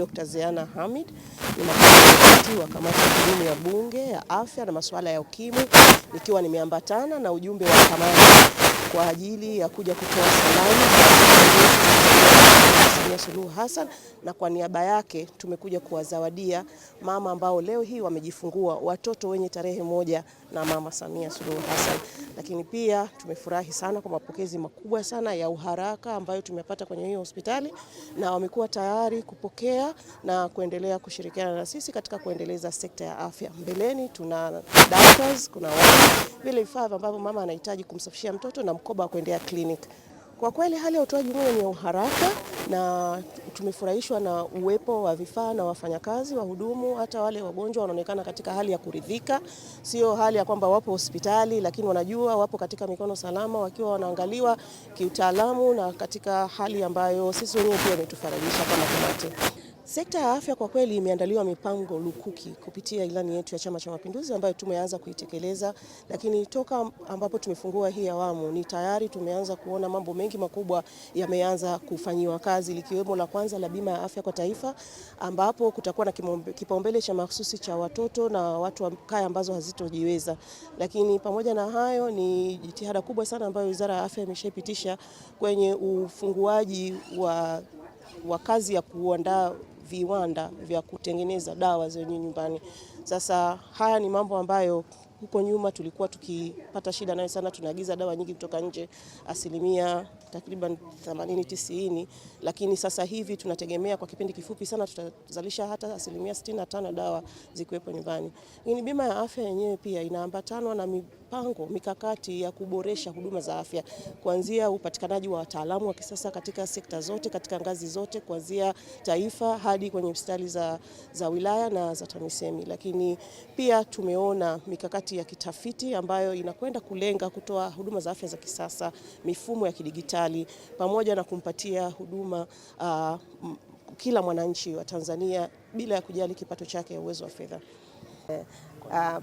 Dr. Zeana Hamid, ni mwenyekiti wa kamati ya kudumu ya Bunge ya afya na masuala ya ukimwi, nikiwa nimeambatana na ujumbe wa kamati kwa ajili ya kuja kutoa salamu Samia Suluhu Hassan, na kwa niaba yake tumekuja kuwazawadia mama ambao leo hii wamejifungua watoto wenye tarehe moja na Mama Samia Suluhu Hassan. Lakini pia tumefurahi sana kwa mapokezi makubwa sana ya uharaka ambayo tumepata kwenye hiyo hospitali, na wamekuwa tayari kupokea na kuendelea kushirikiana na sisi katika kuendeleza sekta ya afya. Mbeleni tuna doctors, kuna vile vifaa ambavyo mama anahitaji kumsafishia mtoto na mkoba wa kuendea kliniki. Kwa kweli hali ya utoaji huduma ni ya uharaka, na tumefurahishwa na uwepo wa vifaa na wafanyakazi wahudumu. Hata wale wagonjwa wanaonekana katika hali ya kuridhika, sio hali ya kwamba wapo hospitali, lakini wanajua wapo katika mikono salama, wakiwa wanaangaliwa kiutaalamu na katika hali ambayo sisi wenyewe pia imetufarahisha kama kamati. Sekta ya afya kwa kweli imeandaliwa mipango lukuki kupitia ilani yetu ya Chama cha Mapinduzi ambayo tumeanza kuitekeleza, lakini toka ambapo tumefungua hii awamu ni tayari tumeanza kuona mambo mengi makubwa yameanza kufanyiwa kazi, likiwemo la kwanza la bima ya afya kwa taifa, ambapo kutakuwa na kipaumbele cha mahususi cha watoto na watu wa kaya ambazo hazitojiweza. Lakini pamoja na hayo ni jitihada kubwa sana ambayo Wizara ya Afya imeshapitisha kwenye ufunguaji wa kazi ya kuandaa viwanda vya kutengeneza dawa za nyumbani. Sasa haya ni mambo ambayo huko nyuma tulikuwa tukipata shida nayo sana, tunaagiza dawa nyingi kutoka nje, asilimia takriban 80-90, lakini sasa hivi tunategemea kwa kipindi kifupi sana tutazalisha hata asilimia 65 dawa zikiwepo nyumbani. Hii bima ya afya yenyewe pia inaambatanwa na mipango mikakati ya kuboresha huduma za afya, kuanzia upatikanaji wa wataalamu wa kisasa katika sekta zote, katika ngazi zote, kuanzia taifa hadi kwenye hospitali za wilaya na za TAMISEMI. Lakini pia tumeona mikakati ya kitafiti ambayo inakwenda kulenga kutoa huduma za afya za kisasa, mifumo ya kidigitali, pamoja na kumpatia huduma kila mwananchi wa Tanzania bila ya kujali kipato chake, uwezo wa fedha.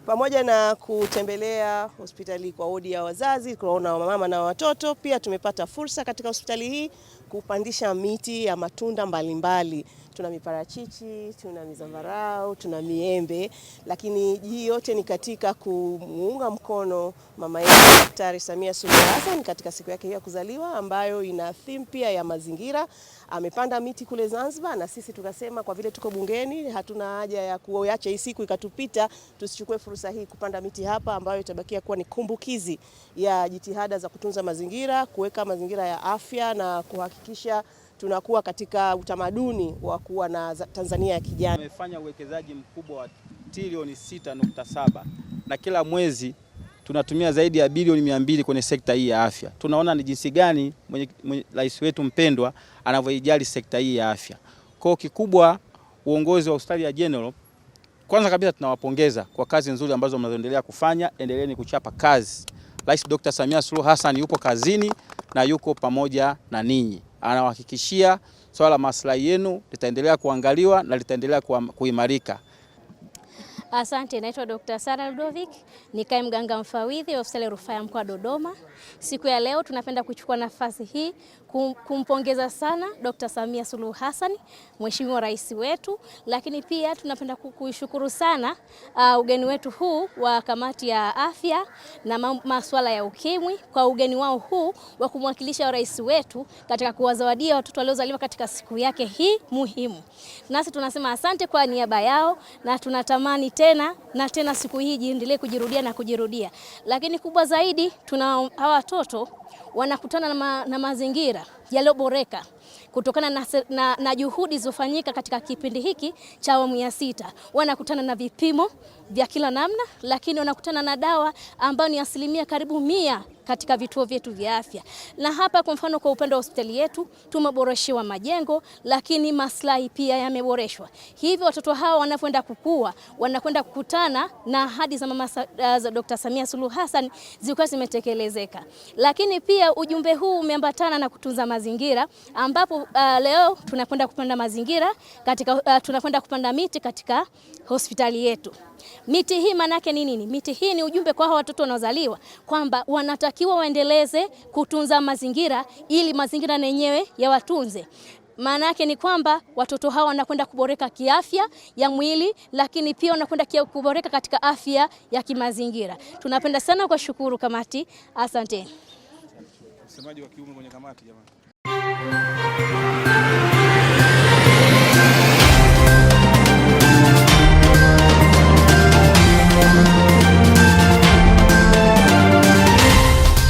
Pamoja na kutembelea hospitali kwa wodi ya wazazi, kuona mama na watoto, pia tumepata fursa katika hospitali hii kupandisha miti ya matunda mbalimbali. Tuna miparachichi, tuna mizambarau, tuna miembe, lakini hii yote ni katika kumuunga mkono mama yetu Daktari Samia Suluhu Hassan katika siku yake ya kuzaliwa ambayo ina theme pia ya mazingira. Amepanda miti kule Zanzibar, na sisi tukasema kwa vile tuko bungeni hatuna haja ya kuacha hii siku ikatupita, tusichukue fursa hii kupanda miti hapa ambayo itabakia kuwa ni kumbukizi ya jitihada za kutunza mazingira, kuweka mazingira ya afya na kuhakikisha tunakuwa katika utamaduni wa kuwa na Tanzania ya kijani. Tumefanya uwekezaji mkubwa wa trilioni 6.7 na kila mwezi tunatumia zaidi ya bilioni 200 kwenye sekta hii ya afya. Tunaona ni jinsi gani rais wetu mpendwa anavyoijali sekta hii ya afya. Kwa kikubwa uongozi wa hospitali ya General, kwanza kabisa tunawapongeza kwa kazi nzuri ambazo mnazoendelea kufanya. Endeleeni kuchapa kazi. Rais Dr. Samia Suluhu Hassan yupo kazini na yuko pamoja na ninyi. Anawahakikishia swala maslahi yenu litaendelea kuangaliwa na litaendelea kuimarika. Asante, naitwa Dr. Sara Ludovic, ni kaimu mganga mfawidhi wa hospitali ya rufaa ya mkoa wa Dodoma. Siku ya leo tunapenda kuchukua nafasi hii kumpongeza sana Dr. Samia Suluhu Hassan, Mheshimiwa Rais wetu, lakini pia tunapenda kuishukuru sana ugeni wetu huu wa kamati ya afya na masuala ya ukimwi kwa ugeni wao huu wa kumwakilisha rais wetu katika kuwazawadia watoto waliozaliwa katika siku yake hii muhimu. Nasi tunasema asante kwa niaba yao, na tunatamani tena siku hii iendelee kujirudia na kujirudia. Lakini kubwa zaidi, hawa watoto wanakutana na mazingira yaliyoboreka kutokana na juhudi zilizofanyika katika kipindi hiki cha awamu ya 6. Wanakutana na vipimo vya kila namna, lakini wanakutana na dawa ambayo ni asilimia karibu 100 katika vituo vyetu vya afya. Na hapa kwa mfano kwa upande wa hospitali yetu tumeboreshewa majengo, lakini maslahi pia yameboreshwa. Hivyo watoto hawa wanapoenda kukua, wanakwenda kukutana na ahadi za mama za Dr. Samia Suluhu Hassan zilikuwa zimetekelezeka. Lakini pia ujumbe huu umeambatana na kutunza mazingira, ambapo leo tunakwenda kupanda mazingira tunakwenda kupanda miti katika hospitali yetu. Miti hii manake ni nini? Miti hii ni ujumbe kwa watoto wanaozaliwa kwamba wanatakiwa waendeleze kutunza mazingira ili mazingira yenyewe yawatunze. Maana yake ni kwamba watoto hawa wanakwenda kuboreka kiafya ya mwili, lakini pia wanakwenda kuboreka katika afya ya kimazingira. Tunapenda sana kuwashukuru kamati. Asante. Msemaji wa kiume kwenye kamati jamani.